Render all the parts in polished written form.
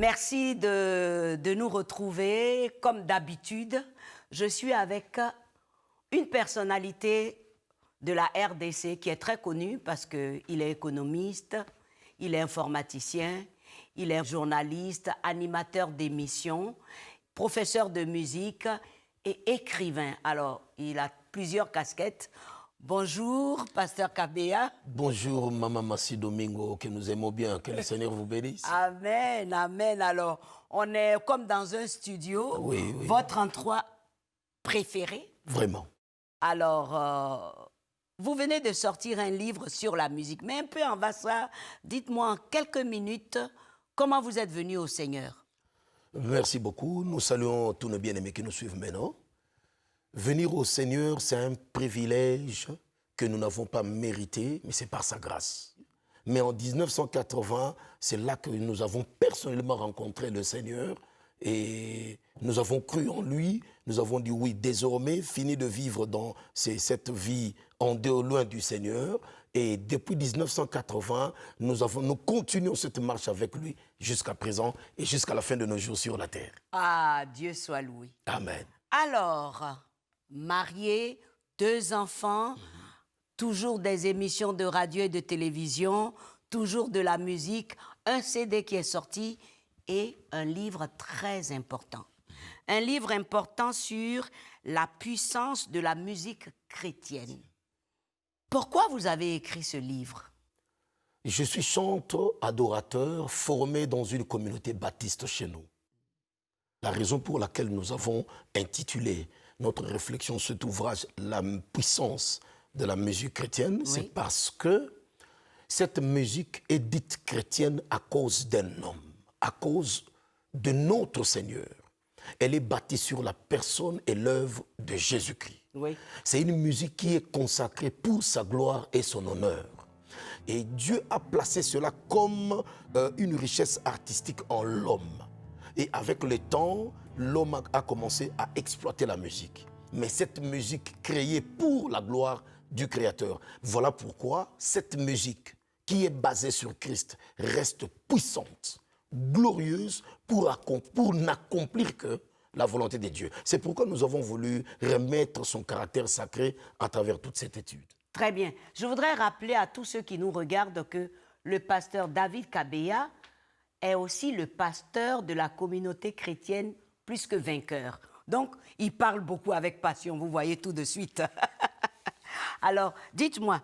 Merci de nous retrouver. Comme d'habitude, je suis avec une personnalité de la RDC qui est très connue parce qu'il est économiste, il est informaticien, il est journaliste, animateur d'émissions, professeur de musique et écrivain. Alors, il a plusieurs casquettes. Bonjour, pasteur Kabea. Bonjour, Maman Massi Domingo, que nous aimons bien. Que le Seigneur vous bénisse. Amen, amen. Alors, on est comme dans un studio. Oui, oui. Votre endroit préféré? Vraiment. Alors, vous venez de sortir un livre sur la musique. Mais un peu avant ça, dites-moi en quelques minutes comment vous êtes venu au Seigneur. Merci beaucoup. Nous saluons tous nos bien-aimés qui nous suivent maintenant. Venir au Seigneur, c'est un privilège que nous n'avons pas mérité, mais c'est par sa grâce. Mais en 1980, c'est là que nous avons personnellement rencontré le Seigneur et nous avons cru en lui. Nous avons dit oui, désormais, fini de vivre dans cette vie en dehors, loin du Seigneur. Et depuis 1980, nous continuons cette marche avec lui jusqu'à présent et jusqu'à la fin de nos jours sur la terre. Ah, Dieu soit loué. Amen. Alors, marié, 2 enfants, toujours des émissions de radio et de télévision, toujours de la musique, un CD qui est sorti et un livre très important. Un livre important sur la puissance de la musique chrétienne. Pourquoi vous avez écrit ce livre? Je suis chanteur, adorateur, formé dans une communauté baptiste chez nous. La raison pour laquelle nous avons intitulé notre réflexion, cet ouvrage, La puissance de la musique chrétienne, oui, c'est parce que cette musique est dite chrétienne à cause d'un homme, à cause de notre Seigneur. Elle est bâtie sur la personne et l'œuvre de Jésus-Christ. Oui. C'est une musique qui est consacrée pour sa gloire et son honneur. Et Dieu a placé cela comme une richesse artistique en l'homme. Et avec le temps, l'homme a commencé à exploiter la musique. Mais cette musique créée pour la gloire du Créateur. Voilà pourquoi cette musique qui est basée sur Christ reste puissante, glorieuse pour n'accomplir que la volonté de Dieu. C'est pourquoi nous avons voulu remettre son caractère sacré à travers toute cette étude. Très bien. Je voudrais rappeler à tous ceux qui nous regardent que le pasteur David Kabea est aussi le pasteur de la communauté chrétienne Plus que Vainqueur. Donc, il parle beaucoup avec passion, vous voyez tout de suite. Alors, dites-moi,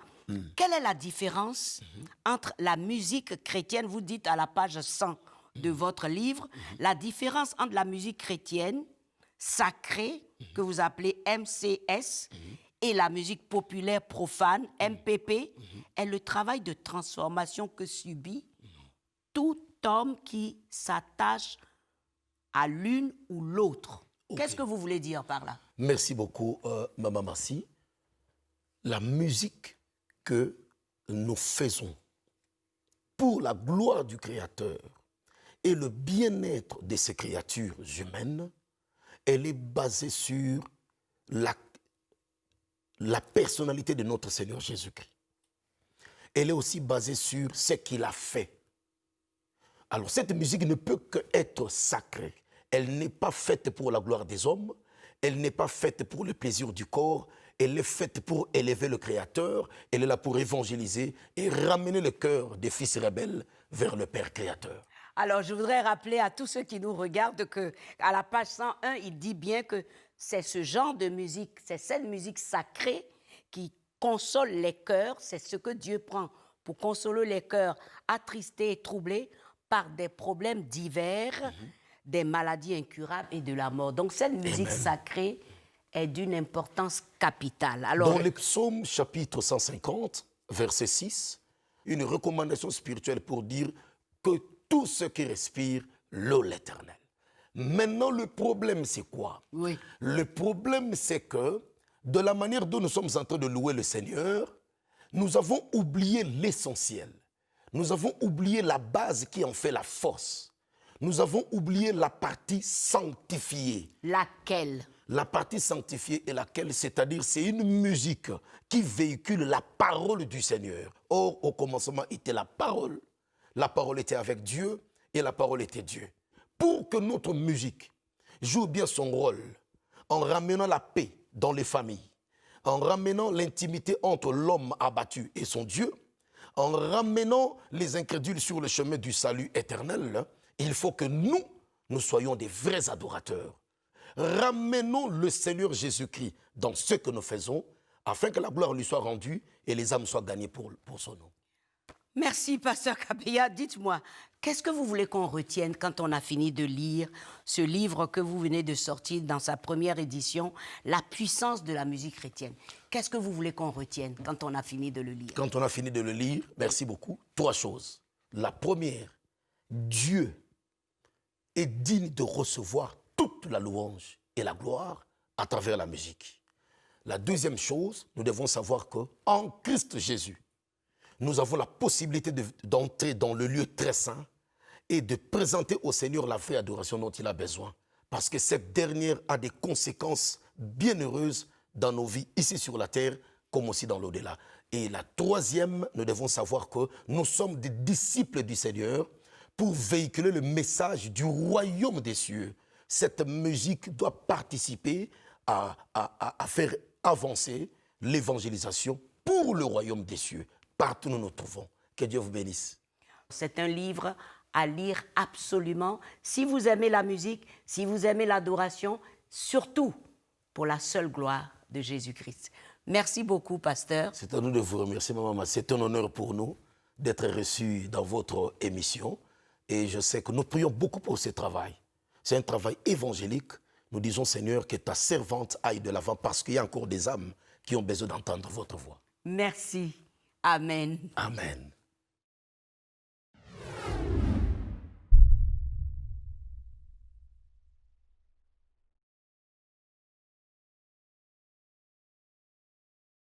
quelle est la différence entre la musique chrétienne, vous dites à la page 100 de votre livre, la différence entre la musique chrétienne sacrée, que vous appelez MCS, et la musique populaire profane, MPP, est le travail de transformation que subit tout homme qui s'attache à l'une ou l'autre. Okay. Qu'est-ce que vous voulez dire par là? Merci beaucoup, Maman Massi. La musique que nous faisons pour la gloire du Créateur et le bien-être de ces créatures humaines, elle est basée sur la personnalité de notre Seigneur Jésus-Christ. Elle est aussi basée sur ce qu'il a fait. Alors, cette musique ne peut qu'être sacrée. Elle n'est pas faite pour la gloire des hommes, elle n'est pas faite pour le plaisir du corps, elle est faite pour élever le Créateur, elle est là pour évangéliser et ramener le cœur des fils rebelles vers le Père Créateur. Alors, je voudrais rappeler à tous ceux qui nous regardent qu'à la page 101, il dit bien que c'est ce genre de musique, c'est cette musique sacrée qui console les cœurs, c'est ce que Dieu prend pour consoler les cœurs attristés et troublés par des problèmes divers, des maladies incurables et de la mort. Donc, cette musique sacrée est d'une importance capitale. Alors, dans le psaume chapitre 150, verset 6, une recommandation spirituelle pour dire que tout ce qui respire, loue l'Éternel. Maintenant, le problème, c'est quoi? Oui. Le problème, c'est que, de la manière dont nous sommes en train de louer le Seigneur, nous avons oublié l'essentiel. Nous avons oublié la base qui en fait la force. Nous avons oublié la partie sanctifiée. Laquelle? La partie sanctifiée est laquelle? C'est-à-dire, c'est une musique qui véhicule la parole du Seigneur. Or, au commencement était la parole. La parole était avec Dieu et la parole était Dieu. pour que notre musique joue bien son rôle en ramenant la paix dans les familles, en ramenant l'intimité entre l'homme abattu et son Dieu, en ramenant les incrédules sur le chemin du salut éternel, il faut que nous soyons des vrais adorateurs. Ramenons le Seigneur Jésus-Christ dans ce que nous faisons, afin que la gloire lui soit rendue et les âmes soient gagnées pour son nom. Merci, pasteur Kabeya. Dites-moi, qu'est-ce que vous voulez qu'on retienne quand on a fini de lire ce livre que vous venez de sortir dans sa première édition, La puissance de la musique chrétienne? Qu'est-ce que vous voulez qu'on retienne quand on a fini de le lire? Quand on a fini de le lire, merci beaucoup, 3 choses. La première, Dieu est digne de recevoir toute la louange et la gloire à travers la musique. La deuxième chose, nous devons savoir qu'en Christ Jésus, nous avons la possibilité d'entrer dans le lieu très saint et de présenter au Seigneur la vraie adoration dont il a besoin. Parce que cette dernière a des conséquences bienheureuses dans nos vies, ici sur la terre, comme aussi dans l'au-delà. Et la troisième, nous devons savoir que nous sommes des disciples du Seigneur pour véhiculer le message du royaume des cieux. Cette musique doit participer à faire avancer l'évangélisation pour le royaume des cieux. Partout où nous nous trouvons. Que Dieu vous bénisse. C'est un livre à lire absolument. Si vous aimez la musique, si vous aimez l'adoration, surtout pour la seule gloire de Jésus-Christ. Merci beaucoup, pasteur. C'est à nous de vous remercier, maman. C'est un honneur pour nous d'être reçus dans votre émission. Et je sais que nous prions beaucoup pour ce travail. C'est un travail évangélique. Nous disons, Seigneur, que ta servante aille de l'avant parce qu'il y a encore des âmes qui ont besoin d'entendre votre voix. Merci. Amen. Amen.